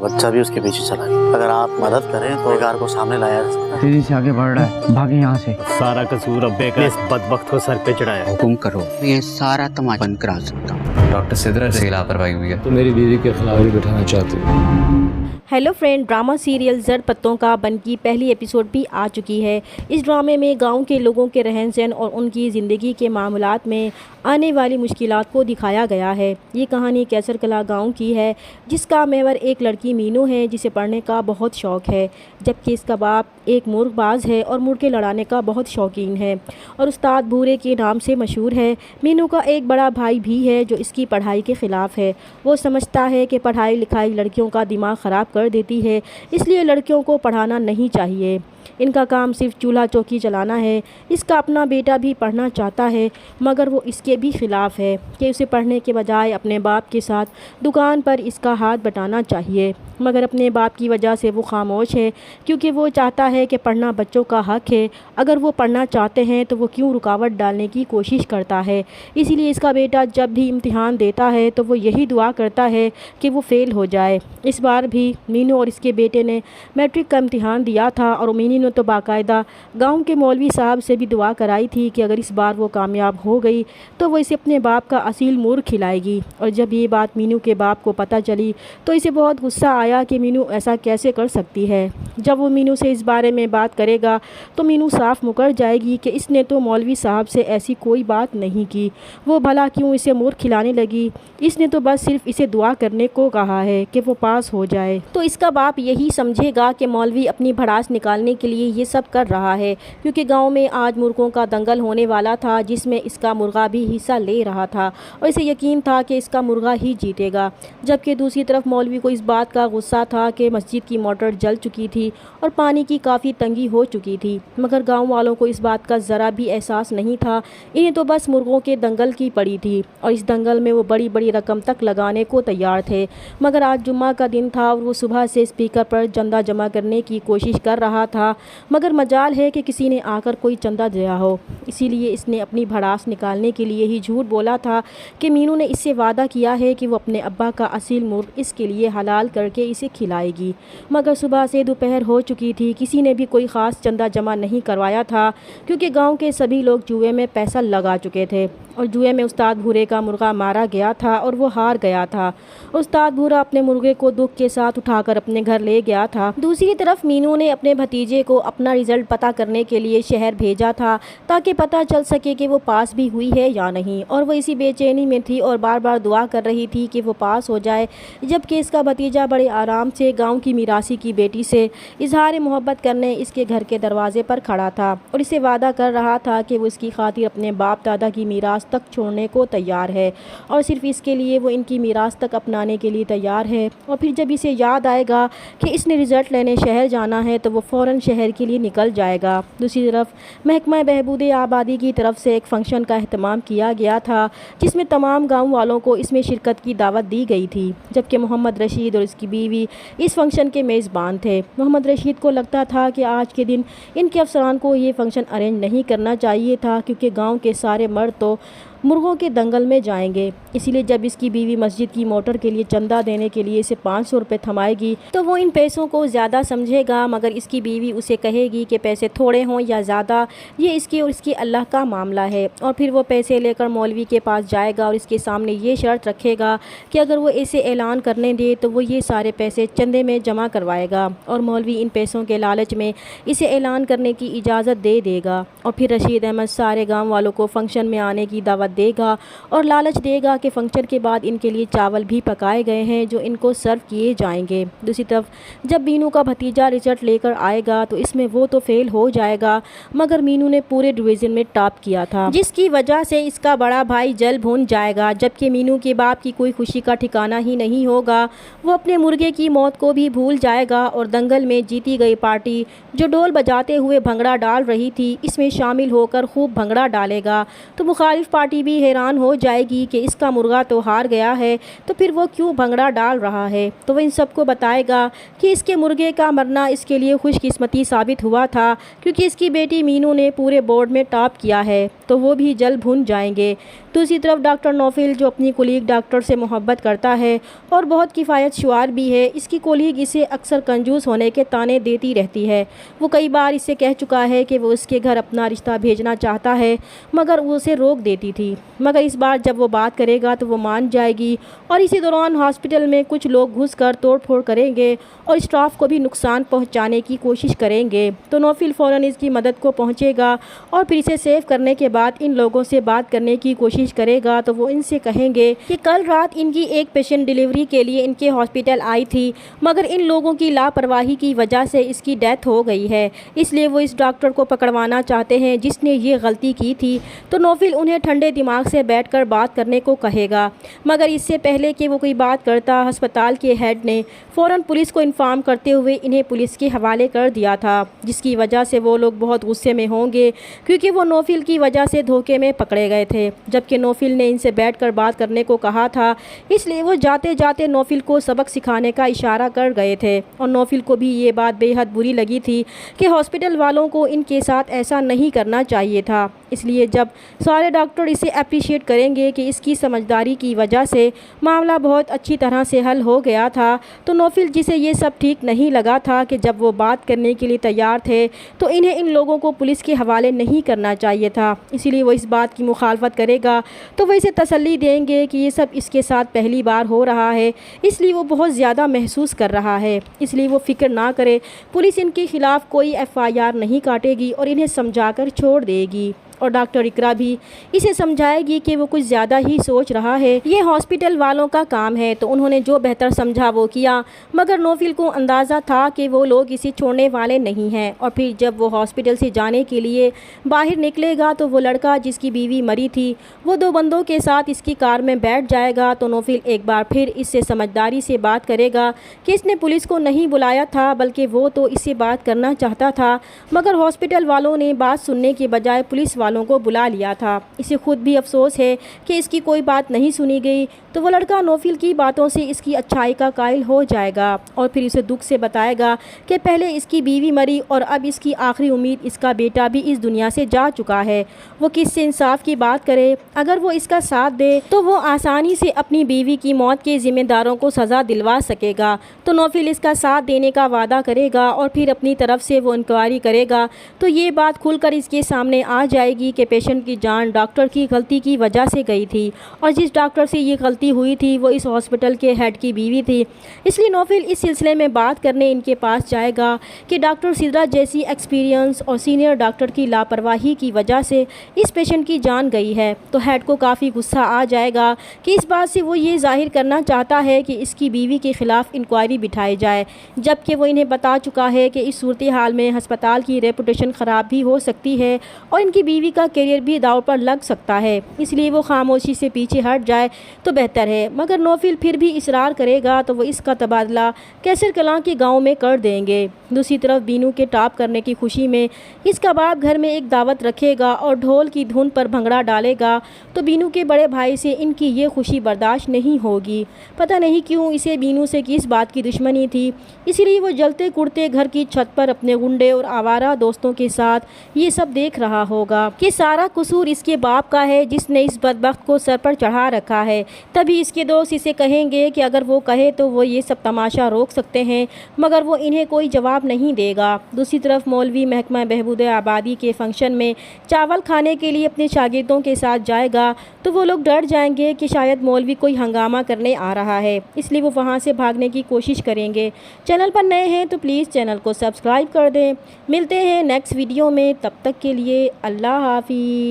बच्चा भी उसके पीछे चला गया। अगर आप मदद करें तो कार को सामने लाया जा सकता है। तेजी से आगे बढ़ रहा है, भागे यहाँ से। सारा कसूर अब्बे का इस बदबख्त को सर पे चढ़ाया। हुकुम करो, ये सारा तमाशा बंद करा सकता हूँ। डॉक्टर सिद्रा से लापरवाही हुई है। तो मेरी बीवी के खिलाफ भी बैठाना चाहती हूँ। हेलो फ्रेंड, ड्रामा सीरियल जड़ पत्तों का बन की पहली एपिसोड भी आ चुकी है। इस ड्रामे में गांव के लोगों के रहन सहन और उनकी ज़िंदगी के मामलात में आने वाली मुश्किलात को दिखाया गया है। ये कहानी कैसर कला गांव की है, जिसका महवर एक लड़की मीनू है जिसे पढ़ने का बहुत शौक़ है, जबकि इसका बाप एक मुर्गबाज है और मुर्गे लड़ाने का बहुत शौकीन है और उस्ताद भूरे के नाम से मशहूर है। मीनू का एक बड़ा भाई भी है जो इसकी पढ़ाई के ख़िलाफ़ है। वो समझता है कि पढ़ाई लिखाई लड़कियों का दिमाग ख़राब कर देती है, इसलिए लड़कियों को पढ़ाना नहीं चाहिए। इनका काम सिर्फ चूल्हा चौकी चलाना है। इसका अपना बेटा भी पढ़ना चाहता है, मगर वो इसके भी ख़िलाफ़ है कि उसे पढ़ने के बजाय अपने बाप के साथ दुकान पर इसका हाथ बटाना चाहिए। मगर अपने बाप की वजह से वो खामोश है, क्योंकि वो चाहता है कि पढ़ना बच्चों का हक़ है। अगर वो पढ़ना चाहते हैं तो वो क्यों रुकावट डालने की कोशिश करता है। इसीलिए इसका बेटा जब भी इम्तिहान देता है तो वो यही दुआ करता है कि वो फ़ेल हो जाए। इस बार भी मीनू और इसके बेटे ने मैट्रिक का इम्तिहान दिया था और मीनू ने तो बाकायदा गांव के मौलवी साहब से भी दुआ कराई थी कि अगर इस बार वो कामयाब हो गई तो वो इसे अपने बाप का असील मुर्ग खिलाएगी। और जब ये बात मीनू के बाप को पता चली तो इसे बहुत गुस्सा आया कि मीनू ऐसा कैसे कर सकती है। जब वो मीनू से इस बारे में बात करेगा तो मीनू साफ मुकर जाएगी कि इसने तो मौलवी साहब से ऐसी कोई बात नहीं की। वो भला क्यों इसे मुर्ग खिलाने लगी, इसने तो बस सिर्फ इसे दुआ करने को कहा है कि वो पास हो जाए। तो इसका बाप यही समझेगा कि मौलवी अपनी भड़ास निकालने के लिए ये सब कर रहा है, क्योंकि गांव में आज मुर्गों का दंगल होने वाला था जिसमें इसका मुर्गा भी हिस्सा ले रहा था और इसे यकीन था कि इसका मुर्गा ही जीतेगा। जबकि दूसरी तरफ मौलवी को इस बात का गुस्सा था कि मस्जिद की मोटर जल चुकी थी और पानी की काफ़ी तंगी हो चुकी थी, मगर गाँव वालों को इस बात का ज़रा भी एहसास नहीं था। इन्हें तो बस मुर्गों के दंगल की पड़ी थी और इस दंगल में वो बड़ी बड़ी रकम तक लगाने को तैयार थे। मगर आज जुम्मा का दिन था और वो सुबह से स्पीकर पर चंदा जमा करने की कोशिश कर रहा था, मगर मजाल है कि किसी ने आकर कोई चंदा दिया हो। इसीलिए इसने अपनी भड़ास निकालने के लिए ही झूठ बोला था कि मीनू ने इससे वादा किया है कि वो अपने अब्बा का असील मुर्ग इसके लिए हलाल करके इसे खिलाएगी। मगर सुबह से दोपहर हो चुकी थी, किसी ने भी कोई ख़ास चंदा जमा नहीं करवाया था, क्योंकि गांव के सभी लोग जुए में पैसा लगा चुके थे और जुए में उस्ताद भूरे का मुर्गा मारा गया था और वो हार गया था। उस्ताद भूरा अपने मुर्गे को दुख के साथ उठाकर अपने घर ले गया था। दूसरी तरफ मीनू ने अपने भतीजे को अपना रिज़ल्ट पता करने के लिए शहर भेजा था, ताकि पता चल सके कि वो पास भी हुई है या नहीं, और वो इसी बेचैनी में थी और बार बार दुआ कर रही थी कि वो पास हो जाए। जबकि इसका भतीजा बड़े आराम से गांव की मिरासी की बेटी से इजहार मोहब्बत करने इसके घर के दरवाजे पर खड़ा था और इसे वादा कर रहा था कि वो इसकी खातिर अपने बाप दादा की मीरास तक छोड़ने को तैयार है और सिर्फ इसके लिए वो इनकी मीरास तक अपनाने के लिए तैयार है। और फिर जब इसे याद आएगा कि इसने रिज़ल्ट लेने शहर जाना है तो वो फ़ौरन शहर के लिए निकल जाएगा। दूसरी तरफ महकमा बहबूद आबादी की तरफ से एक फ़ंक्शन का अहतमाम किया गया था, जिसमें तमाम गाँव वालों को इसमें शिरकत की दावत दी गई थी, जबकि मोहम्मद रशीद और इसकी बीवी इस फंक्शन के मेज़बान थे। मोहम्मद रशीद को लगता था कि आज के दिन इनके अफसरान को ये फ़ंक्शन अरेंज नहीं करना चाहिए था, क्योंकि गांव के सारे मर्द तो मुर्गों के दंगल में जाएंगे। इसीलिए जब इसकी बीवी मस्जिद की मोटर के लिए चंदा देने के लिए इसे 500 रुपये थमाएगी तो वो इन पैसों को ज़्यादा समझेगा, मगर इसकी बीवी उसे कहेगी कि पैसे थोड़े हों या ज़्यादा, ये इसके और इसके अल्लाह का मामला है। और फिर वो पैसे लेकर मौलवी के पास जाएगा और इसके सामने ये शर्त रखेगा कि अगर वो इसे ऐलान करने दे तो वो ये सारे पैसे चंदे में जमा करवाएगा और मौलवी इन पैसों के लालच में इसे ऐलान करने की इजाज़त दे देगा। और फिर रशीद अहमद सारे गाँव वालों को फंक्शन में आने की दावत देगा और लालच देगा कि फंक्शन के बाद इनके लिए चावल भी पकाए गए हैं जो इनको सर्व किए जाएंगे। दूसरी तरफ जब मीनू का भतीजा रिजल्ट लेकर आएगा तो इसमें वो तो फेल हो जाएगा, मगर मीनू ने पूरे डिवीज़न में टॉप किया था, जिसकी वजह से इसका बड़ा भाई जल भून जाएगा। जबकि मीनू के बाप की कोई खुशी का ठिकाना ही नहीं होगा, वो अपने मुर्गे की मौत को भी भूल जाएगा और दंगल में जीती गई पार्टी जो ढोल बजाते हुए भंगड़ा डाल रही थी इसमें शामिल होकर खूब भंगड़ा डालेगा। तो मुखालिफ पार्टी بیٹی بھی حیران ہو جائے گی کہ اس کا مرغا تو ہار گیا ہے تو پھر وہ کیوں بھنگڑا ڈال رہا ہے۔ تو وہ ان سب کو بتائے گا کہ اس کے مرغے کا مرنا اس کے لیے خوش قسمتی ثابت ہوا تھا، کیونکہ اس کی بیٹی مینو نے پورے بورڈ میں ٹاپ کیا ہے، تو وہ بھی جلد بھن جائیں گے۔ دوسری طرف ڈاکٹر نوفل جو اپنی کولیگ ڈاکٹر سے محبت کرتا ہے اور بہت کفایت شعار بھی ہے، اس کی کولیگ اسے اکثر کنجوس ہونے کے طعنے دیتی رہتی ہے۔ وہ کئی بار اسے کہہ چکا ہے کہ وہ اس کے گھر اپنا رشتہ بھیجنا چاہتا ہے، مگر وہ اسے روک دیتی تھی، مگر اس بار جب وہ بات کرے گا تو وہ مان جائے گی، اور اسی دوران ہاسپٹل میں کچھ لوگ گھس کر توڑ پھوڑ کریں گے اور اسٹاف کو بھی نقصان پہنچانے کی کوشش کریں گے۔ تو نوفل فوراً اس کی مدد کو پہنچے گا اور پھر اسے سیو کرنے کے بعد ان لوگوں سے بات کرنے کی کوشش کرے گا۔ تو وہ ان سے کہیں گے کہ کل رات ان کی ایک پیشنٹ ڈیلیوری کے لیے ان کے ہاسپٹل آئی تھی، مگر ان لوگوں کی لاپرواہی کی وجہ سے اس کی ڈیتھ ہو گئی ہے، اس لیے وہ اس ڈاکٹر کو پکڑوانا چاہتے ہیں جس نے یہ غلطی کی تھی۔ تو نوفل انہیں ٹھنڈے دماغ سے بیٹھ کر بات کرنے کو کہے گا، مگر اس سے پہلے کہ وہ کوئی بات کرتا، ہسپتال کے ہیڈ نے فوراً پولیس کو انفارم کرتے ہوئے انہیں پولیس کے حوالے کر دیا تھا، جس کی وجہ سے وہ لوگ بہت غصے میں ہوں گے، کیونکہ وہ نوفل کی وجہ سے دھوکے میں پکڑے گئے تھے، جبکہ نوفل نے ان سے بیٹھ کر بات کرنے کو کہا تھا، اس لیے وہ جاتے جاتے نوفل کو سبق سکھانے کا اشارہ کر گئے تھے، اور نوفل کو بھی یہ بات بے حد بری لگی تھی کہ ہاسپٹل والوں کو ان کے ساتھ ایسا نہیں کرنا چاہیے تھا۔ اس لیے جب سارے ڈاکٹر اسے اپریشیٹ کریں گے کہ اس کی سمجھداری کی وجہ سے معاملہ بہت اچھی طرح سے حل ہو گیا تھا، تو نوفل جسے یہ سب ٹھیک نہیں لگا تھا کہ جب وہ بات کرنے کے لیے تیار تھے تو انہیں ان لوگوں کو پولیس کے حوالے نہیں کرنا چاہیے تھا، اسی لیے وہ اس بات کی مخالفت کرے گا، تو وہ اسے تسلی دیں گے کہ یہ سب اس کے ساتھ پہلی بار ہو رہا ہے، اس لیے وہ بہت زیادہ محسوس کر رہا ہے، اس لیے وہ فکر نہ کرے، پولیس ان کے خلاف کوئی FIR نہیں کاٹے گی اور انہیں سمجھا کر چھوڑ دے گی۔ اور ڈاکٹر اقرا بھی اسے سمجھائے گی کہ وہ کچھ زیادہ ہی سوچ رہا ہے، یہ ہاسپٹل والوں کا کام ہے، تو انہوں نے جو بہتر سمجھا وہ کیا، مگر نوفل کو اندازہ تھا کہ وہ لوگ اسے چھوڑنے والے نہیں ہیں۔ اور پھر جب وہ ہاسپٹل سے جانے کے لیے باہر نکلے گا تو وہ لڑکا جس کی بیوی مری تھی وہ 2 بندوں کے ساتھ اس کی کار میں بیٹھ جائے گا، تو نوفل ایک بار پھر اس سے سمجھداری سے بات کرے گا کہ اس نے پولیس کو نہیں بلایا تھا، بلکہ وہ تو اس سے بات کرنا چاہتا تھا، مگر ہاسپٹل والوں نے بات سننے کے بجائے پولیس والوں کو بلا لیا تھا، اسے خود بھی افسوس ہے کہ اس کی کوئی بات نہیں سنی گئی۔ تو وہ لڑکا نوفل کی باتوں سے اس کی اچھائی کا قائل ہو جائے گا اور پھر اسے دکھ سے بتائے گا کہ پہلے اس کی بیوی مری اور اب اس کی آخری امید اس کا بیٹا بھی اس دنیا سے جا چکا ہے۔ وہ کس سے انصاف کی بات کرے؟ اگر وہ اس کا ساتھ دے تو وہ آسانی سے اپنی بیوی کی موت کے ذمہ داروں کو سزا دلوا سکے گا، تو نوفل اس کا ساتھ دینے کا وعدہ کرے گا اور پھر اپنی طرف سے وہ انکوائری کرے گا، تو یہ بات کھل کر اس کے سامنے آ جائے گی کہ پیشنٹ کی جان ڈاکٹر کی غلطی کی وجہ سے گئی تھی، اور جس ڈاکٹر سے یہ غلطی ہوئی تھی وہ اس ہاسپٹل کے ہیڈ کی بیوی تھی۔ اس لیے نوفل اس سلسلے میں بات کرنے ان کے پاس جائے گا کہ ڈاکٹر سدرا جیسی ایکسپیرینس اور سینئر ڈاکٹر کی لاپرواہی کی وجہ سے اس پیشنٹ کی جان گئی ہے، تو ہیڈ کو کافی غصہ آ جائے گا کہ اس بات سے وہ یہ ظاہر کرنا چاہتا ہے کہ اس کی بیوی کے خلاف انکوائری بٹھائی جائے، جبکہ وہ انہیں بتا چکا ہے کہ اس صورتحال میں ہسپتال کی ریپوٹیشن خراب بھی ہو سکتی ہے اور ان کی بیوی کا کیریئر بھی داؤ پر لگ سکتا ہے، اس لیے وہ خاموشی سے پیچھے ہٹ جائے تو بہتر ہے۔ مگر نوفل پھر بھی اصرار کرے گا تو وہ اس کا تبادلہ کیسر کلاں کے گاؤں میں کر دیں گے۔ دوسری طرف بینو کے ٹاپ کرنے کی خوشی میں اس کا باپ گھر میں ایک دعوت رکھے گا اور ڈھول کی دھن پر بھنگڑا ڈالے گا، تو بینو کے بڑے بھائی سے ان کی یہ خوشی برداشت نہیں ہوگی، پتہ نہیں کیوں اسے بینو سے کس بات کی دشمنی تھی، اسی لیے وہ جلتے کڑتے گھر کی چھت پر اپنے گنڈے اور آوارہ دوستوں کے ساتھ یہ سب دیکھ رہا ہوگا کہ سارا قصور اس کے باپ کا ہے جس نے اس بدبخت کو سر پر چڑھا رکھا ہے۔ تبھی اس کے دوست اسے کہیں گے کہ اگر وہ کہے تو وہ یہ سب تماشا روک سکتے ہیں، مگر وہ انہیں کوئی جواب نہیں دے گا۔ دوسری طرف مولوی محکمہ بہبود آبادی کے فنکشن میں چاول کھانے کے لیے اپنے شاگردوں کے ساتھ جائے گا، تو وہ لوگ ڈر جائیں گے کہ شاید مولوی کوئی ہنگامہ کرنے آ رہا ہے، اس لیے وہ وہاں سے بھاگنے کی کوشش کریں گے۔ چینل پر نئے ہیں تو پلیز چینل کو سبسکرائب کر دیں۔ ملتے ہیں نیکسٹ ویڈیو میں، تب تک کے لیے اللہ حافظ۔